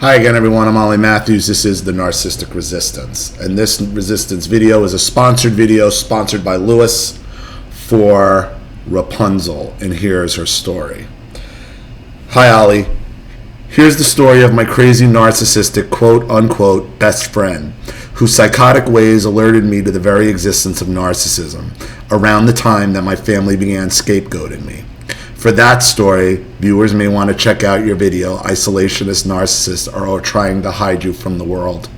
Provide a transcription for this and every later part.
Hi again, everyone. I'm Ollie Matthews. This is the Narcissistic Resistance. And this Resistance video is a sponsored video sponsored by Lewis for Rapunzel. And here's her story. Hi, Ollie. Here's the story of my crazy narcissistic quote-unquote best friend, whose psychotic ways alerted me to the very existence of narcissism around the time that my family began scapegoating me. For that story, viewers may want to check out your video, Isolationist Narcissists Are All Trying to Hide You from the World.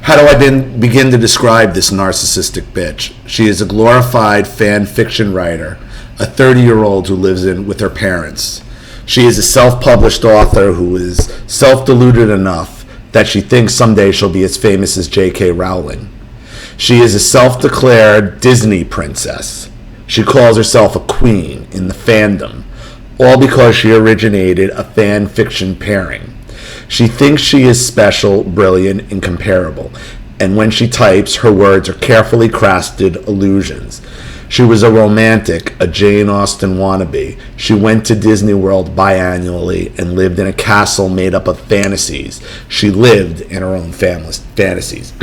How do I begin to describe this narcissistic bitch? She is a glorified fan fiction writer, a 30-year-old who lives with her parents. She is a self-published author who is self-deluded enough that she thinks someday she'll be as famous as J.K. Rowling. She is a self-declared Disney princess. She calls herself a queen in the fandom, all because she originated a fan fiction pairing. She thinks she is special, brilliant, incomparable, and when she types, her words are carefully crafted illusions. She was a romantic, a Jane Austen wannabe. She went to Disney World biannually and lived in a castle made up of fantasies. She lived in her own fantasies.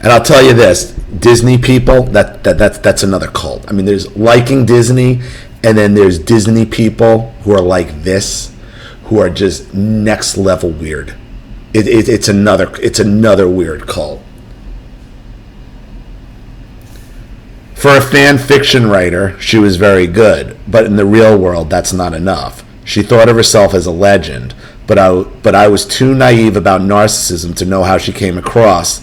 And I'll tell you this, Disney people, that's another cult. I mean, there's liking Disney, and then there's Disney people who are like this, who are just next level weird. It's another weird cult. For a fan fiction writer, she was very good, but in the real world, that's not enough. She thought of herself as a legend, but I was too naive about narcissism to know how she came across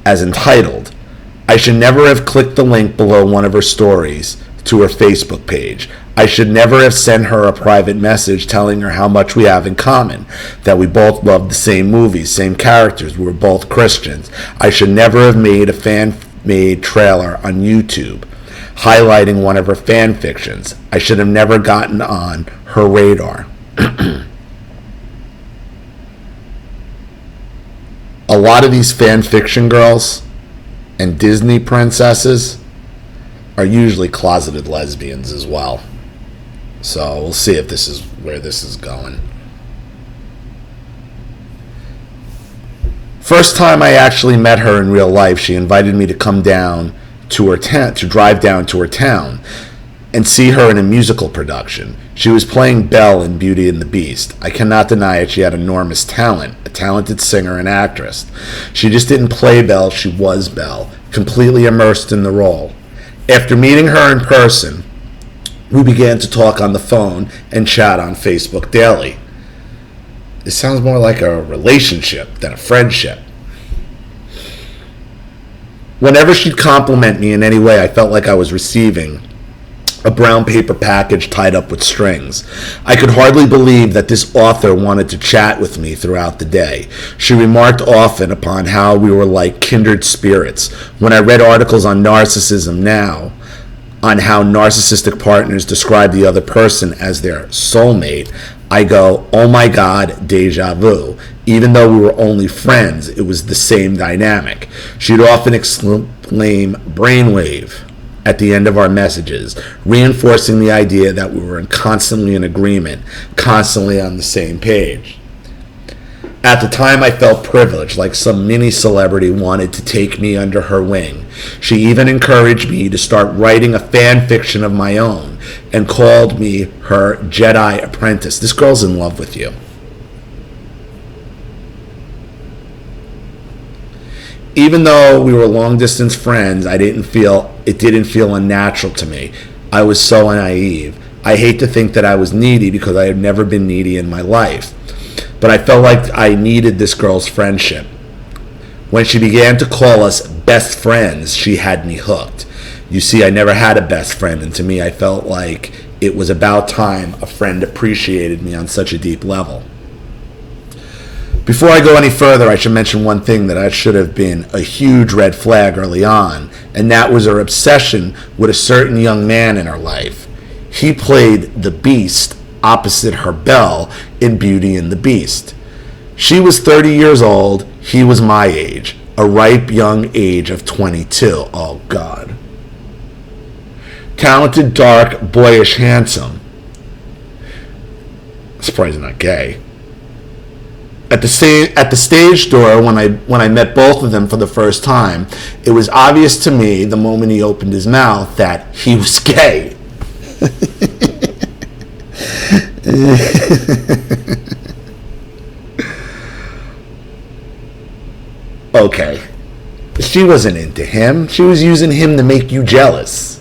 as entitled. I should never have clicked the link below one of her stories to her Facebook page. I should never have sent her a private message telling her how much we have in common, that we both love the same movies, same characters, we were both Christians. I should never have made a fan-made trailer on YouTube highlighting one of her fan fictions. I should have never gotten on her radar. A lot of these fan fiction girls and Disney princesses are usually closeted lesbians as well. So we'll see if this is where this is going. First time I actually met her in real life, she invited me to come down to her tent, to drive down to her town and see her in a musical production. She was playing Belle in Beauty and the Beast. I cannot deny it, she had enormous talent, a talented singer and actress. She just didn't play Belle, she was Belle, completely immersed in the role. After meeting her in person, we began to talk on the phone and chat on Facebook daily. This sounds more like a relationship than a friendship. Whenever she'd compliment me in any way, I felt like I was receiving a brown paper package tied up with strings. I could hardly believe that this author wanted to chat with me throughout the day. She remarked often upon how we were like kindred spirits. When I read articles on narcissism now, on how narcissistic partners describe the other person as their soulmate, I go, oh my God, deja vu. Even though we were only friends, it was the same dynamic. She'd often exclaim brainwave at the end of our messages, reinforcing the idea that we were constantly in agreement, constantly on the same page. At the time, I felt privileged, like some mini celebrity wanted to take me under her wing. She even encouraged me to start writing a fan fiction of my own and called me her Jedi apprentice. This girl's in love with you. Even though we were long-distance friends, it didn't feel unnatural to me. I was so naive. I hate to think that I was needy because I had never been needy in my life. But I felt like I needed this girl's friendship. When she began to call us best friends, she had me hooked. You see, I never had a best friend, and to me, I felt like it was about time a friend appreciated me on such a deep level. Before I go any further, I should mention one thing that should have been a huge red flag early on, and that was her obsession with a certain young man in her life. He played the Beast opposite her Belle in Beauty and the Beast. She was 30 years old, he was my age, a ripe young age of 22. Oh God. Talented, dark, boyish, handsome. surprised he's not gay. At the stage door, when I met both of them for the first time, it was obvious to me the moment he opened his mouth that he was gay. Okay. She wasn't into him. She was using him to make you jealous.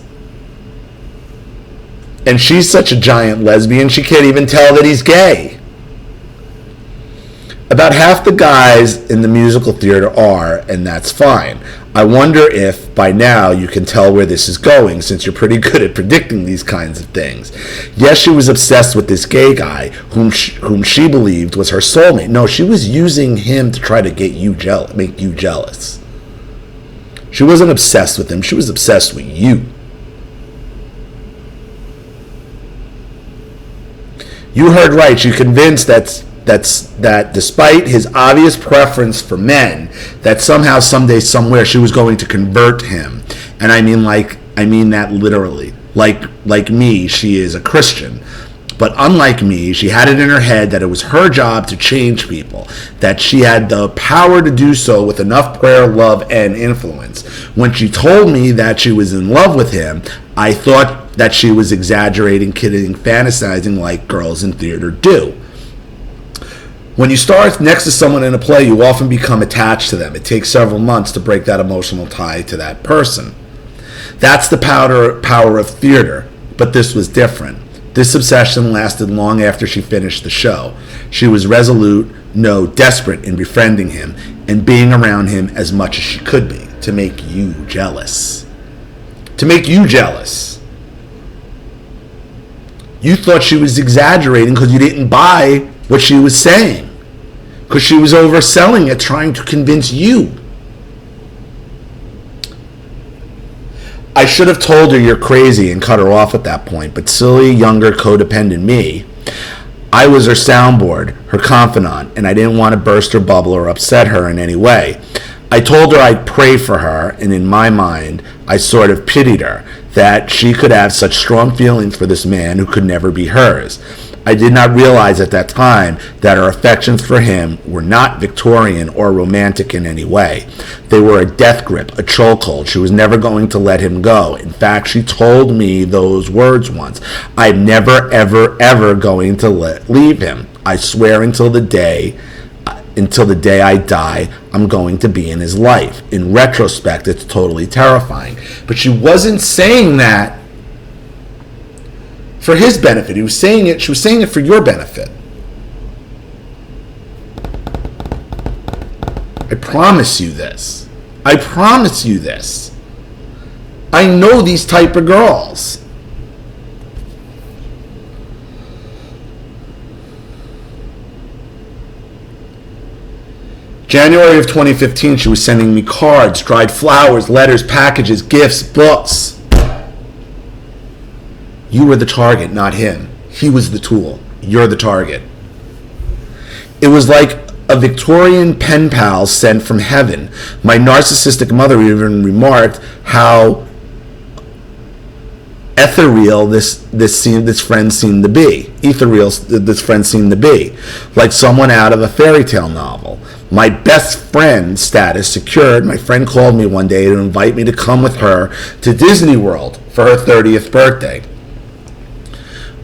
And she's such a giant lesbian, she can't even tell that he's gay. About half the guys in the musical theater are, and that's fine. I wonder if, by now, you can tell where this is going, since you're pretty good at predicting these kinds of things. Yes, she was obsessed with this gay guy, whom she believed was her soulmate. No, she was using him to try to get you make you jealous. She wasn't obsessed with him, she was obsessed with you. You heard right, she's convinced that despite his obvious preference for men, that somehow, someday, somewhere, she was going to convert him. And I mean that literally. Like me, she is a Christian. But unlike me, she had it in her head that it was her job to change people, that she had the power to do so with enough prayer, love, and influence. When she told me that she was in love with him, I thought that she was exaggerating, kidding, fantasizing like girls in theater do. When you start next to someone in a play, you often become attached to them. It takes several months to break that emotional tie to that person. That's the power of theater, but this was different. This obsession lasted long after she finished the show. She was resolute, no, desperate in befriending him and being around him as much as she could be to make you jealous. To make you jealous. You thought she was exaggerating because you didn't buy what she was saying, because she was overselling it, trying to convince you. I should have told her you're crazy and cut her off at that point, but silly, younger, codependent me, I was her soundboard, her confidant, and I didn't want to burst her bubble or upset her in any way. I told her I'd pray for her, and in my mind, I sort of pitied her, that she could have such strong feelings for this man who could never be hers. I did not realize at that time that her affections for him were not Victorian or romantic in any way. They were a death grip, a chokehold. She was never going to let him go. In fact, she told me those words once. I'm never, ever, ever going to leave him. I swear until the day I die, I'm going to be in his life. In retrospect, it's totally terrifying. But she wasn't saying that for his benefit. She was saying it for your benefit. I promise you this. I promise you this. I know these type of girls. January of 2015, she was sending me cards, dried flowers, letters, packages, gifts, books. You were the target, not him. He was the tool. You're the target. It was like a Victorian pen pal sent from heaven. My narcissistic mother even remarked how ethereal this friend seemed to be. Ethereal this friend seemed to be. Like someone out of a fairy tale novel. My best friend status secured, my friend called me one day to invite me to come with her to Disney World for her 30th birthday.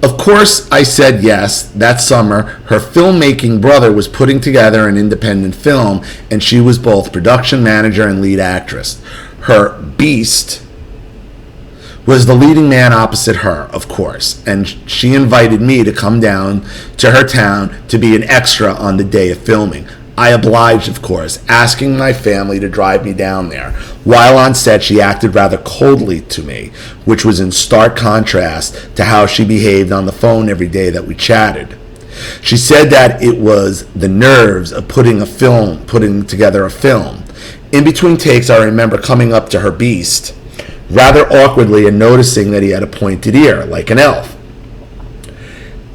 Of course, I said yes. That summer, her filmmaking brother was putting together an independent film, and she was both production manager and lead actress. Her beast was the leading man opposite her, of course, and she invited me to come down to her town to be an extra on the day of filming. I obliged, of course, asking my family to drive me down there. While on set, she acted rather coldly to me, which was in stark contrast to how she behaved on the phone every day that we chatted. She said that it was the nerves of putting together a film. In between takes, I remember coming up to her beast rather awkwardly and noticing that he had a pointed ear, like an elf.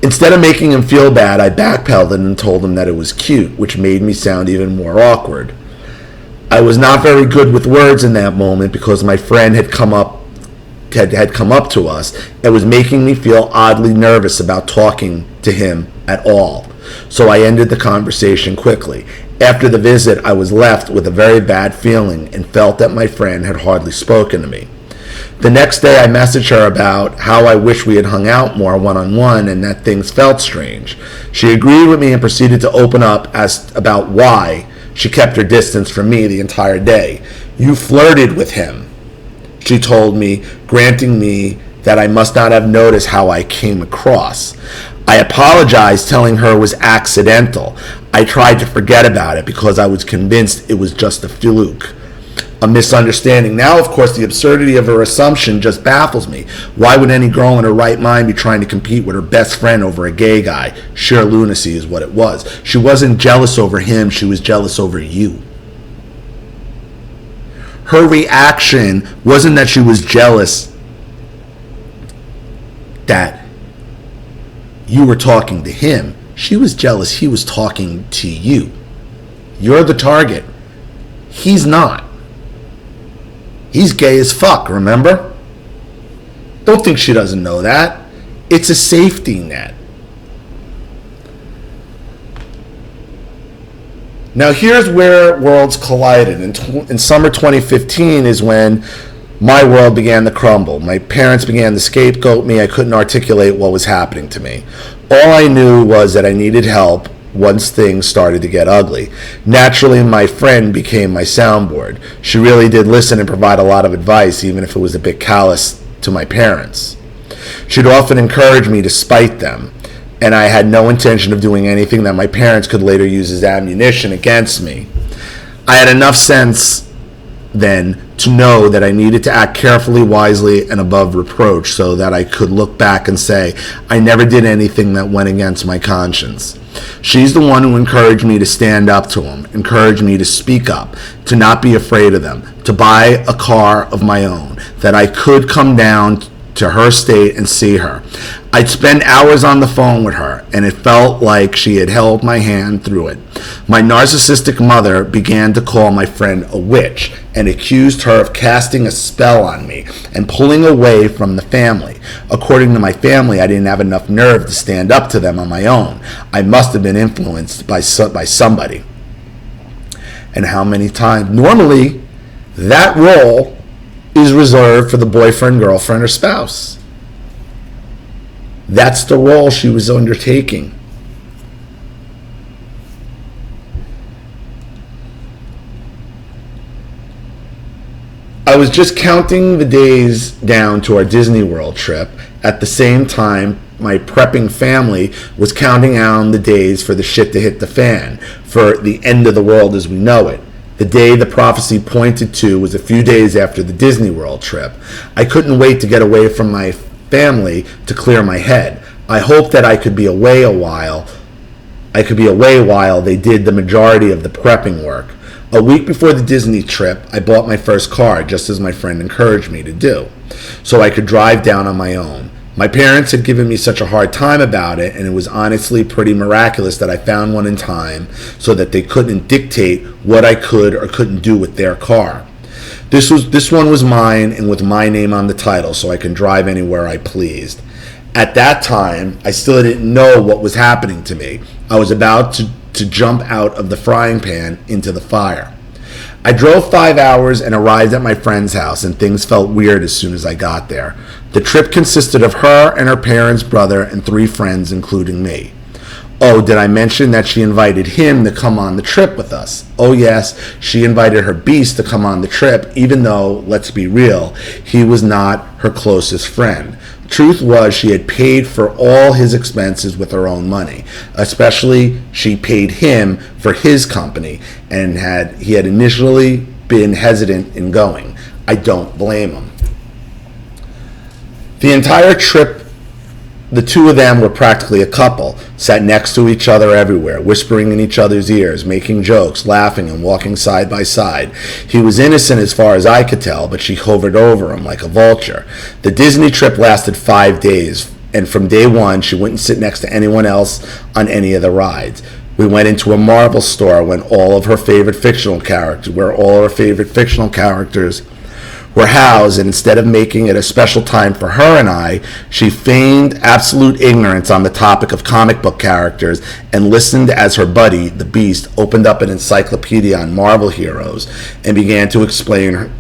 Instead of making him feel bad, I backpedaled and told him that it was cute, which made me sound even more awkward. I was not very good with words in that moment because my friend had come up to us and was making me feel oddly nervous about talking to him at all. So I ended the conversation quickly. After the visit, I was left with a very bad feeling and felt that my friend had hardly spoken to me. The next day I messaged her about how I wish we had hung out more one-on-one and that things felt strange. She agreed with me and proceeded to open up about why she kept her distance from me the entire day. "You flirted with him," she told me, granting me that I must not have noticed how I came across. I apologized, telling her it was accidental. I tried to forget about it because I was convinced it was just a fluke, a misunderstanding. Now, of course, the absurdity of her assumption just baffles me. Why would any girl in her right mind be trying to compete with her best friend over a gay guy? Sheer lunacy is what it was. She wasn't jealous over him, she was jealous over you. Her reaction wasn't that she was jealous that you were talking to him. She was jealous he was talking to you. You're the target. He's not. He's gay as fuck, remember? Don't think she doesn't know that. It's a safety net. Now here's where worlds collided. In summer 2015 is when my world began to crumble. My parents began to scapegoat me. I couldn't articulate what was happening to me. All I knew was that I needed help once things started to get ugly. Naturally, my friend became my soundboard. She really did listen and provide a lot of advice, even if it was a bit callous to my parents. She'd often encourage me to spite them, and I had no intention of doing anything that my parents could later use as ammunition against me. I had enough sense then to know that I needed to act carefully, wisely, and above reproach so that I could look back and say I never did anything that went against my conscience. She's the one who encouraged me to stand up to him, encouraged me to speak up, to not be afraid of them, to buy a car of my own, that I could come down to her state and see her. I'd spend hours on the phone with her, and it felt like she had held my hand through it. My narcissistic mother began to call my friend a witch and accused her of casting a spell on me and pulling away from the family. According to my family, I didn't have enough nerve to stand up to them on my own. I must have been influenced by somebody. And how many times? Normally, that role is reserved for the boyfriend, girlfriend, or spouse. That's the role she was undertaking. I was just counting the days down to our Disney World trip. At the same time, my prepping family was counting down the days for the shit to hit the fan, for the end of the world as we know it. The day the prophecy pointed to was a few days after the Disney World trip. I couldn't wait to get away from my family to clear my head. I hoped that I could be away a while. While they did the majority of the prepping work. A week before the Disney trip, I bought my first car, just as my friend encouraged me to do, so I could drive down on my own. My parents had given me such a hard time about it, and it was honestly pretty miraculous that I found one in time so that they couldn't dictate what I could or couldn't do with their car. This one was mine and with my name on the title, so I can drive anywhere I pleased. At that time, I still didn't know what was happening to me. I was about to jump out of the frying pan into the fire. I drove 5 hours and arrived at my friend's house, and things felt weird as soon as I got there. The trip consisted of her and her parents' brother and 3 friends, including me. Oh, did I mention that she invited him to come on the trip with us? Oh yes, she invited her beast to come on the trip, even though, let's be real, he was not her closest friend. Truth was, she had paid for all his expenses with her own money. Especially, she paid him for his company, and he had initially been hesitant in going. I don't blame him. The entire trip, the two of them were practically a couple, sat next to each other everywhere, whispering in each other's ears, making jokes, laughing, and walking side by side. He was innocent as far as I could tell, but she hovered over him like a vulture. The Disney trip lasted 5 days, and from day one, she wouldn't sit next to anyone else on any of the rides. We went into a Marvel store where all of her favorite fictional characters were housed, and instead of making it a special time for her and I, she feigned absolute ignorance on the topic of comic book characters and listened as her buddy, the Beast, opened up an encyclopedia on Marvel heroes and began to explain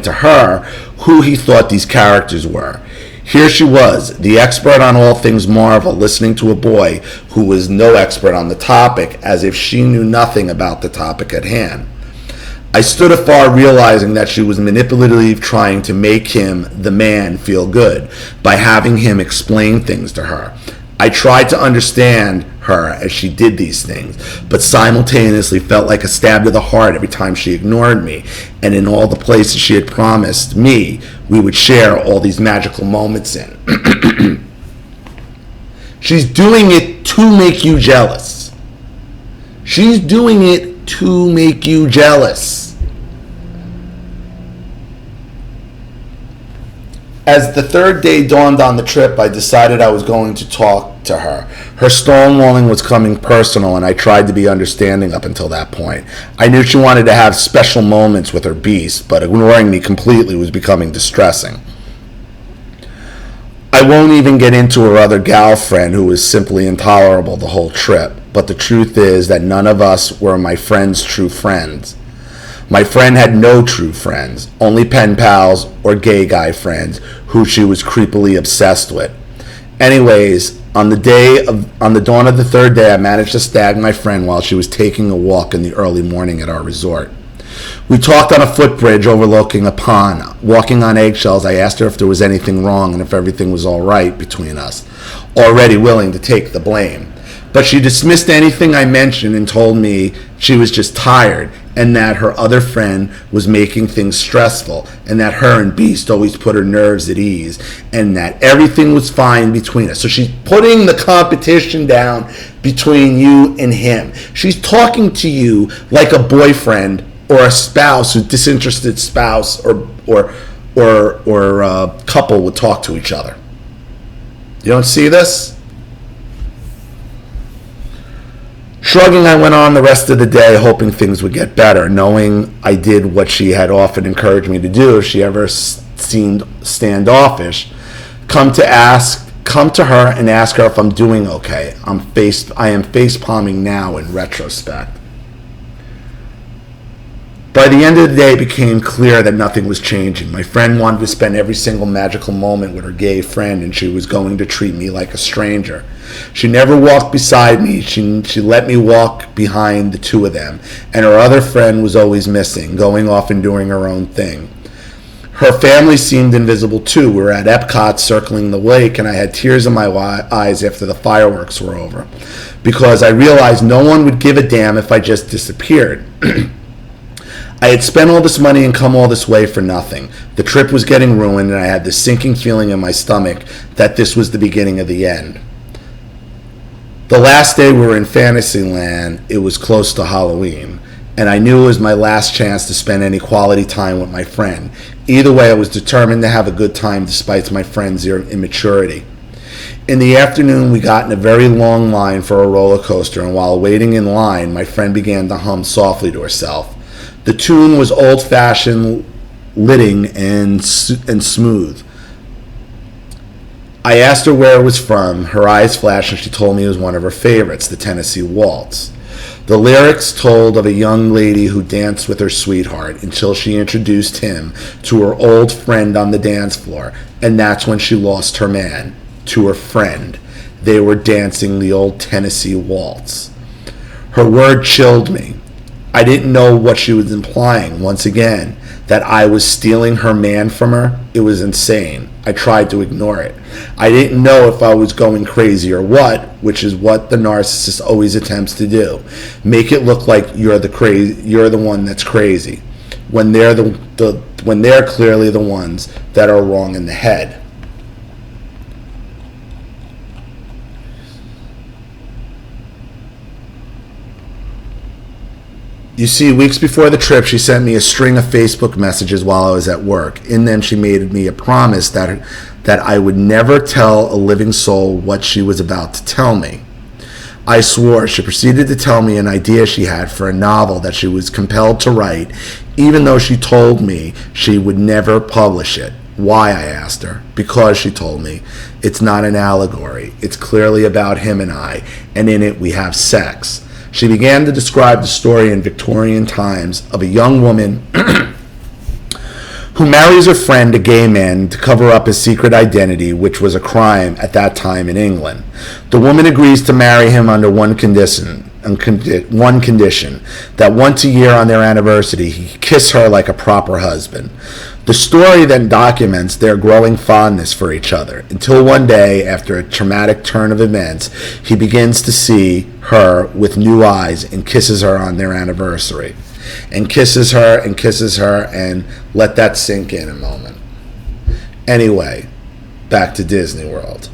to her who he thought these characters were. Here she was, the expert on all things Marvel, listening to a boy who was no expert on the topic, as if she knew nothing about the topic at hand. I stood afar, realizing that she was manipulatively trying to make him, the man, feel good by having him explain things to her. I tried to understand her as she did these things, but simultaneously felt like a stab to the heart every time she ignored me, and in all the places she had promised me we would share all these magical moments in. She's doing it to make you jealous. She's doing it to make you jealous. As the third day dawned on the trip, I decided I was going to talk to her. Her stonewalling was coming personal, and I tried to be understanding up until that point. I knew she wanted to have special moments with her Beast, but ignoring me completely was becoming distressing. I won't even get into her other gal friend, who was simply intolerable the whole trip. But the truth is that none of us were my friend's true friends. My friend had no true friends, only pen pals or gay guy friends who she was creepily obsessed with. Anyways, on the dawn of the third day, I managed to snag my friend while she was taking a walk in the early morning at our resort. We talked on a footbridge overlooking a pond. Walking on eggshells, I asked her if there was anything wrong and if everything was all right between us, already willing to take the blame. But she dismissed anything I mentioned and told me she was just tired and that her other friend was making things stressful and that her and Beast always put her nerves at ease and that everything was fine between us. So she's putting the competition down between you and him. She's talking to you like a boyfriend or a spouse, a disinterested spouse or couple would talk to each other. You don't see this? Shrugging, I went on the rest of the day, hoping things would get better, knowing I did what she had often encouraged me to do if she ever seemed standoffish. Come to her and ask her if I'm doing okay. I am face palming now in retrospect. By the end of the day, it became clear that nothing was changing. My friend wanted to spend every single magical moment with her gay friend, and she was going to treat me like a stranger. She never walked beside me. She let me walk behind the two of them, and her other friend was always missing, going off and doing her own thing. Her family seemed invisible too. We were at Epcot circling the lake, and I had tears in my eyes after the fireworks were over, because I realized no one would give a damn if I just disappeared. I had spent all this money and come all this way for nothing. The trip was getting ruined, and I had this sinking feeling in my stomach that this was the beginning of the end. The last day we were in Fantasyland, it was close to Halloween, and I knew it was my last chance to spend any quality time with my friend. Either way, I was determined to have a good time despite my friend's immaturity. In the afternoon, we got in a very long line for a roller coaster, and while waiting in line, my friend began to hum softly to herself. The tune was old-fashioned, lilting and smooth. I asked her where it was from. Her eyes flashed, and she told me it was one of her favorites, the Tennessee Waltz. The lyrics told of a young lady who danced with her sweetheart until she introduced him to her old friend on the dance floor, and that's when she lost her man, to her friend. They were dancing the old Tennessee Waltz. Her word chilled me. I didn't know what she was implying. Once again, that I was stealing her man from her. It was insane. I tried to ignore it. I didn't know if I was going crazy or what, which is what the narcissist always attempts to do. Make it look like you're the one that's crazy, when they're when they're clearly the ones that are wrong in the head. You see, weeks before the trip, she sent me a string of Facebook messages while I was at work. In them, she made me a promise that I would never tell a living soul what she was about to tell me. I swore. She proceeded to tell me an idea she had for a novel that she was compelled to write, even though she told me she would never publish it. Why, I asked her. Because, she told me, it's not an allegory. It's clearly about him and I, and in it we have sex. She began to describe the story in Victorian times of a young woman who marries her friend, a gay man, to cover up his secret identity, which was a crime at that time in England. The woman agrees to marry him under one condition, that once a year on their anniversary, he kiss her like a proper husband. The story then documents their growing fondness for each other, until one day, after a traumatic turn of events, he begins to see her with new eyes and kisses her on their anniversary. And kisses her, and let that sink in a moment. Anyway, back to Disney World.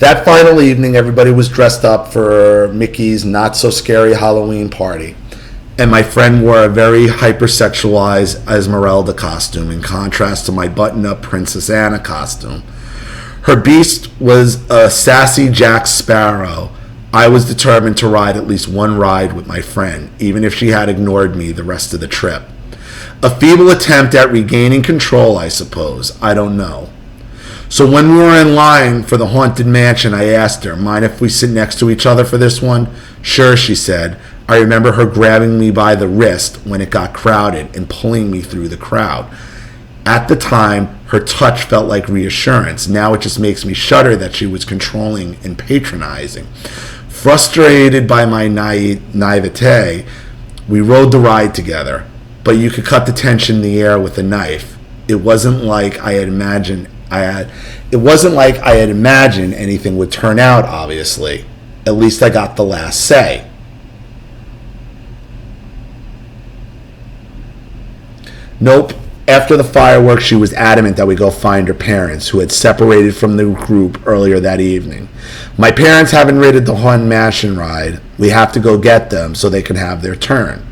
That final evening, everybody was dressed up for Mickey's not-so-scary Halloween party, and my friend wore a very hypersexualized Esmeralda costume in contrast to my button-up Princess Anna costume. Her beast was a sassy Jack Sparrow. I was determined to ride at least one ride with my friend, even if she had ignored me the rest of the trip. A feeble attempt at regaining control, I suppose. I don't know. So when we were in line for the Haunted Mansion, I asked her, mind if we sit next to each other for this one? Sure, she said. I remember her grabbing me by the wrist when it got crowded and pulling me through the crowd. At the time, her touch felt like reassurance. Now it just makes me shudder that she was controlling and patronizing. Frustrated by my naivete, we rode the ride together, but you could cut the tension in the air with a knife. It wasn't like I had imagined anything would turn out, obviously. At least I got the last say. Nope. After the fireworks, she was adamant that we go find her parents, who had separated from the group earlier that evening. My parents haven't ridden the Haunted Mansion ride. We have to go get them so they can have their turn.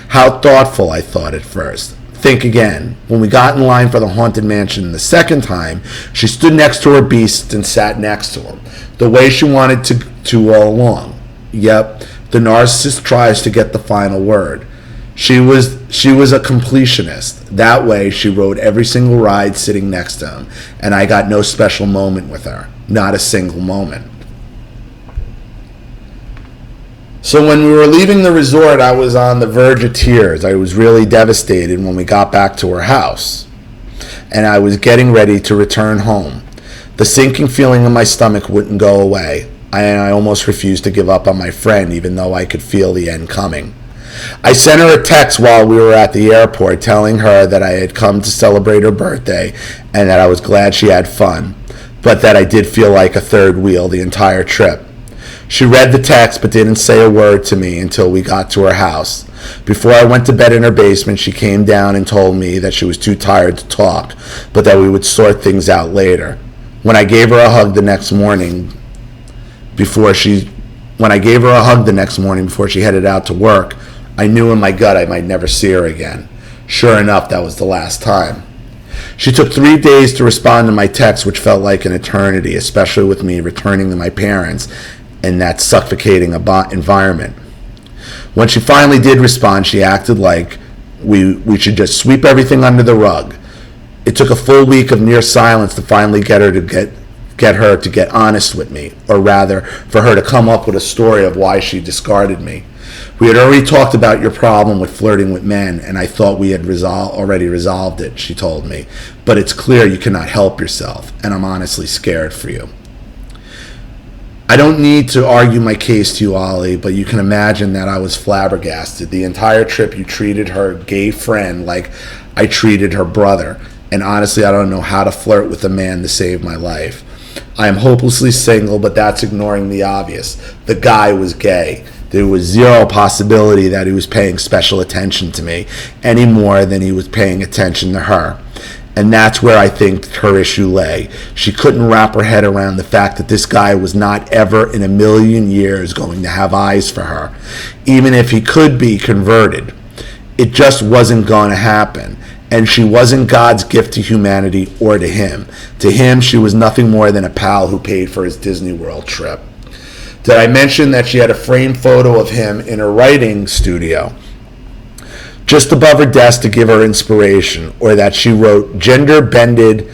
How thoughtful, I thought at first. Think again. When we got in line for the Haunted Mansion the second time, she stood next to her beast and sat next to him, the way she wanted to all along. Yep, the narcissist tries to get the final word. She was a completionist. That way, she rode every single ride sitting next to him, and I got no special moment with her. Not a single moment. So when we were leaving the resort, I was on the verge of tears. I was really devastated when we got back to her house, and I was getting ready to return home. The sinking feeling in my stomach wouldn't go away. I almost refused to give up on my friend, even though I could feel the end coming. I sent her a text while we were at the airport telling her that I had come to celebrate her birthday and that I was glad she had fun, but that I did feel like a third wheel the entire trip. She read the text but didn't say a word to me until we got to her house. Before I went to bed in her basement, she came down and told me that she was too tired to talk, but that we would sort things out later. When I gave her a hug the next morning before she headed out to work, I knew in my gut I might never see her again. Sure enough, that was the last time. She took 3 days to respond to my text, which felt like an eternity, especially with me returning to my parents in that suffocating environment. When she finally did respond, she acted like we should just sweep everything under the rug. It took a full week of near silence to finally get her to get honest with me, or rather, for her to come up with a story of why she discarded me. We had already talked about your problem with flirting with men, and I thought we had already resolved it, she told me. But it's clear you cannot help yourself, and I'm honestly scared for you. I don't need to argue my case to you, Ollie, but you can imagine that I was flabbergasted. The entire trip you treated her gay friend like I treated her brother, and honestly I don't know how to flirt with a man to save my life. I am hopelessly single, but that's ignoring the obvious. The guy was gay. There was zero possibility that he was paying special attention to me any more than he was paying attention to her. And that's where I think her issue lay. She couldn't wrap her head around the fact that this guy was not ever in a million years going to have eyes for her, even if he could be converted. It just wasn't going to happen. And she wasn't God's gift to humanity or to him. To him, she was nothing more than a pal who paid for his Disney World trip. Did I mention that she had a framed photo of him in her writing studio, just above her desk to give her inspiration, or that she wrote a gender-bended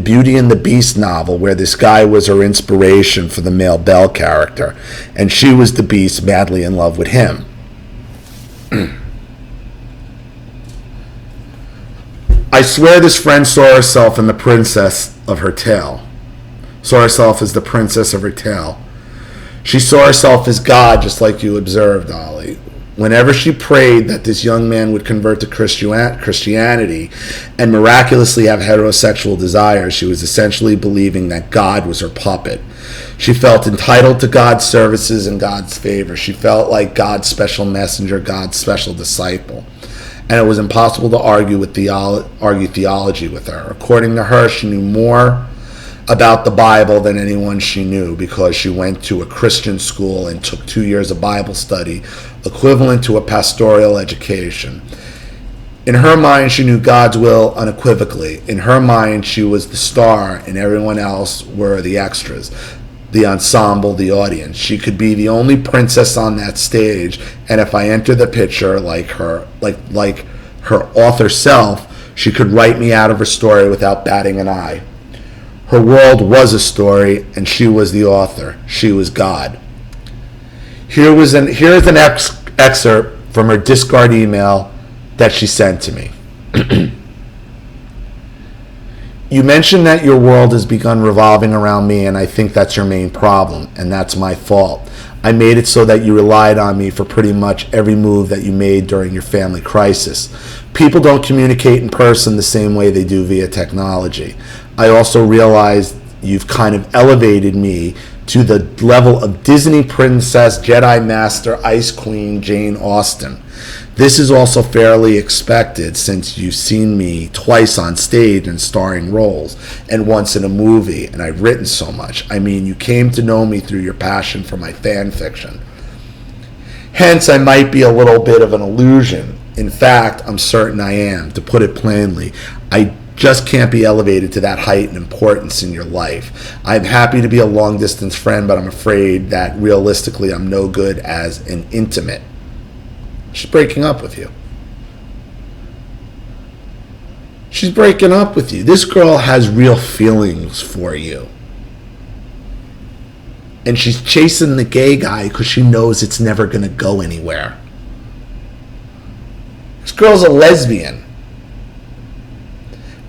Beauty and the Beast novel where this guy was her inspiration for the male Belle character, and she was the Beast madly in love with him. I swear this friend saw herself in the princess of her tale. Saw herself as the princess of her tale. She saw herself as God, just like you observed, Ollie. Whenever she prayed that this young man would convert to Christianity and miraculously have heterosexual desires, she was essentially believing that God was her puppet. She felt entitled to God's services and God's favor. She felt like God's special messenger, God's special disciple. And it was impossible to argue theology with her. According to her, she knew more about the Bible than anyone she knew because she went to a Christian school and took 2 years of Bible study, equivalent to a pastoral education. In her mind, she knew God's will unequivocally. In her mind, she was the star and everyone else were the extras, the ensemble, the audience. She could be the only princess on that stage, and if I enter the picture like her author self, she could write me out of her story without batting an eye. Her world was a story, and she was the author. She was God. Here's an excerpt from her discard email that she sent to me. You mentioned that your world has begun revolving around me, and I think that's your main problem, and that's my fault. I made it so that you relied on me for pretty much every move that you made during your family crisis. People don't communicate in person the same way they do via technology. I also realized you've kind of elevated me to the level of Disney princess, Jedi master, Ice Queen, Jane Austen. This is also fairly expected since you've seen me twice on stage in starring roles and once in a movie, and I've written so much. I mean, you came to know me through your passion for my fan fiction. Hence, I might be a little bit of an illusion. In fact, I'm certain I am. To put it plainly, I just can't be elevated to that height and importance in your life. I'm happy to be a long-distance friend, but I'm afraid that realistically I'm no good as an intimate. She's breaking up with you. She's breaking up with you. This girl has real feelings for you. And she's chasing the gay guy because she knows it's never going to go anywhere. This girl's a lesbian.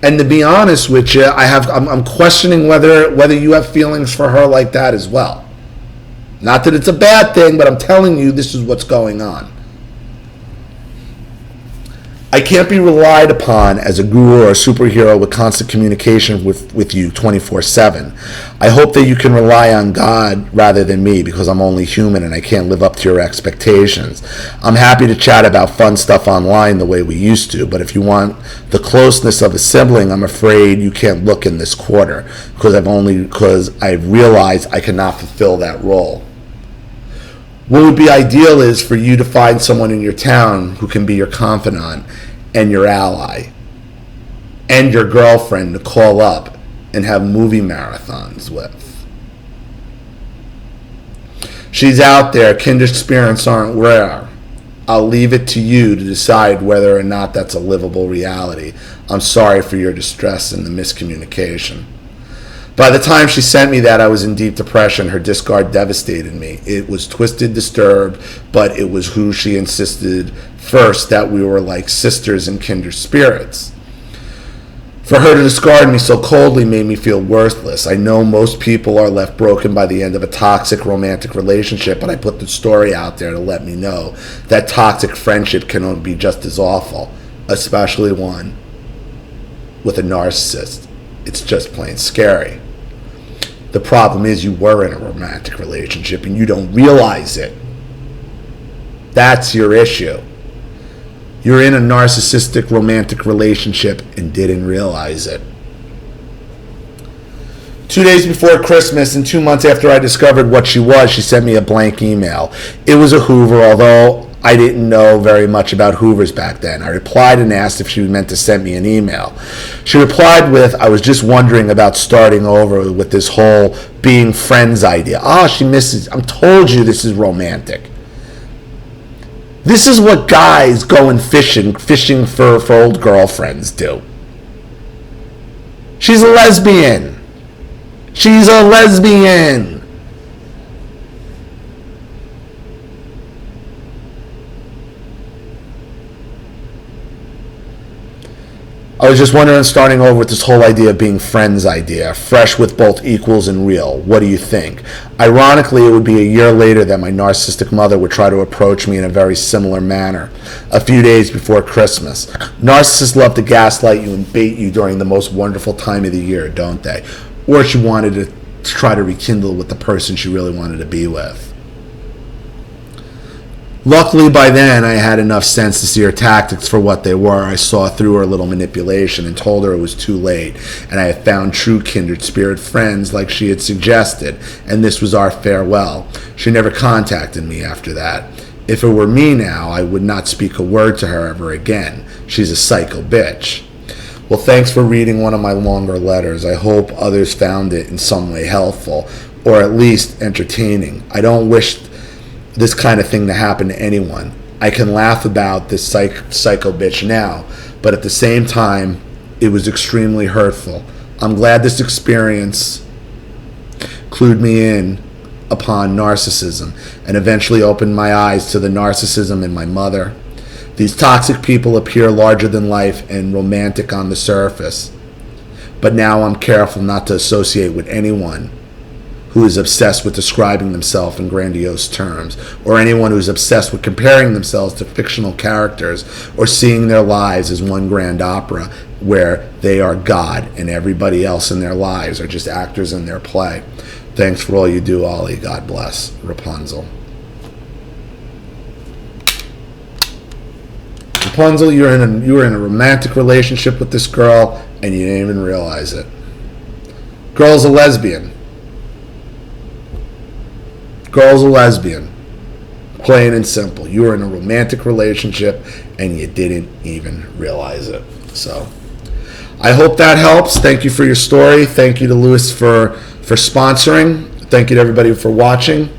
And to be honest with you, I'm questioning whether you have feelings for her like that as well. Not that it's a bad thing, but I'm telling you this is what's going on. I can't be relied upon as a guru or a superhero with constant communication with you 24/7. I hope that you can rely on God rather than me because I'm only human and I can't live up to your expectations. I'm happy to chat about fun stuff online the way we used to, but if you want the closeness of a sibling, I'm afraid you can't look in this quarter because I've realized I cannot fulfill that role. What would be ideal is for you to find someone in your town who can be your confidant and your ally and your girlfriend to call up and have movie marathons with. She's out there. Kindred spirits aren't rare. I'll leave it to you to decide whether or not that's a livable reality. I'm sorry for your distress and the miscommunication. By the time she sent me that, I was in deep depression. Her discard devastated me. It was twisted, disturbed, but it was who she insisted first that we were like sisters and kindred spirits. For her to discard me so coldly made me feel worthless. I know most people are left broken by the end of a toxic romantic relationship, but I put the story out there to let me know that toxic friendship can only be just as awful, especially one with a narcissist. It's just plain scary. The problem is you were in a romantic relationship and you don't realize it. That's your issue. You're in a narcissistic romantic relationship and didn't realize it. 2 days before Christmas and 2 months after I discovered what she was, she sent me a blank email. It was a Hoover, although I didn't know very much about Hoovers back then. I replied and asked if she meant to send me an email. She replied with, I was just wondering about starting over with this whole being friends idea. She misses. I'm told you this is romantic. This is what guys going fishing for old girlfriends do. She's a lesbian. She's a lesbian. I was just wondering, starting over with this whole idea of being friends idea, fresh with both equals and real. What do you think? Ironically, it would be a year later that my narcissistic mother would try to approach me in a very similar manner, a few days before Christmas. Narcissists love to gaslight you and bait you during the most wonderful time of the year, don't they? Or she wanted to try to rekindle with the person she really wanted to be with. Luckily, by then, I had enough sense to see her tactics for what they were. I saw through her little manipulation and told her it was too late, and I had found true kindred spirit friends like she had suggested, and this was our farewell. She never contacted me after that. If it were me now, I would not speak a word to her ever again. She's a psycho bitch. Well, thanks for reading one of my longer letters. I hope others found it in some way helpful, or at least entertaining. I don't wish this kind of thing to happen to anyone. I can laugh about this psycho bitch now, but at the same time, it was extremely hurtful. I'm glad this experience clued me in upon narcissism and eventually opened my eyes to the narcissism in my mother. These toxic people appear larger than life and romantic on the surface, but now I'm careful not to associate with anyone who is obsessed with describing themselves in grandiose terms, or anyone who is obsessed with comparing themselves to fictional characters, or seeing their lives as one grand opera where they are God and everybody else in their lives are just actors in their play. Thanks for all you do, Ollie. God bless. Rapunzel. Rapunzel, you were in a romantic relationship with this girl and you didn't even realize it. Girl's a lesbian. Girl's a lesbian. Plain and simple. You were in a romantic relationship and you didn't even realize it. So I hope that helps. Thank you for your story. Thank you to Lewis for sponsoring. Thank you to everybody for watching.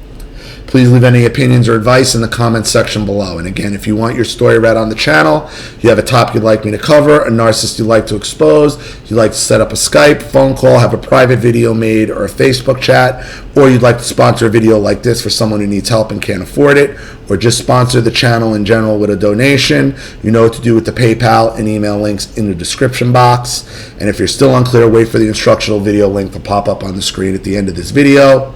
Please leave any opinions or advice in the comments section below. And again, if you want your story read on the channel, you have a topic you'd like me to cover, a narcissist you'd like to expose, you'd like to set up a Skype, phone call, have a private video made, or a Facebook chat, or you'd like to sponsor a video like this for someone who needs help and can't afford it, or just sponsor the channel in general with a donation, you know what to do with the PayPal and email links in the description box. And if you're still unclear, wait for the instructional video link to pop up on the screen at the end of this video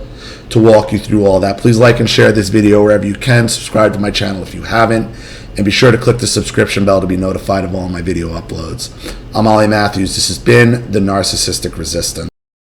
to walk you through all that. Please like and share this video wherever you can. Subscribe to my channel if you haven't. And be sure to click the subscription bell to be notified of all my video uploads. I'm Ollie Matthews. This has been The Narcissistic Resistance.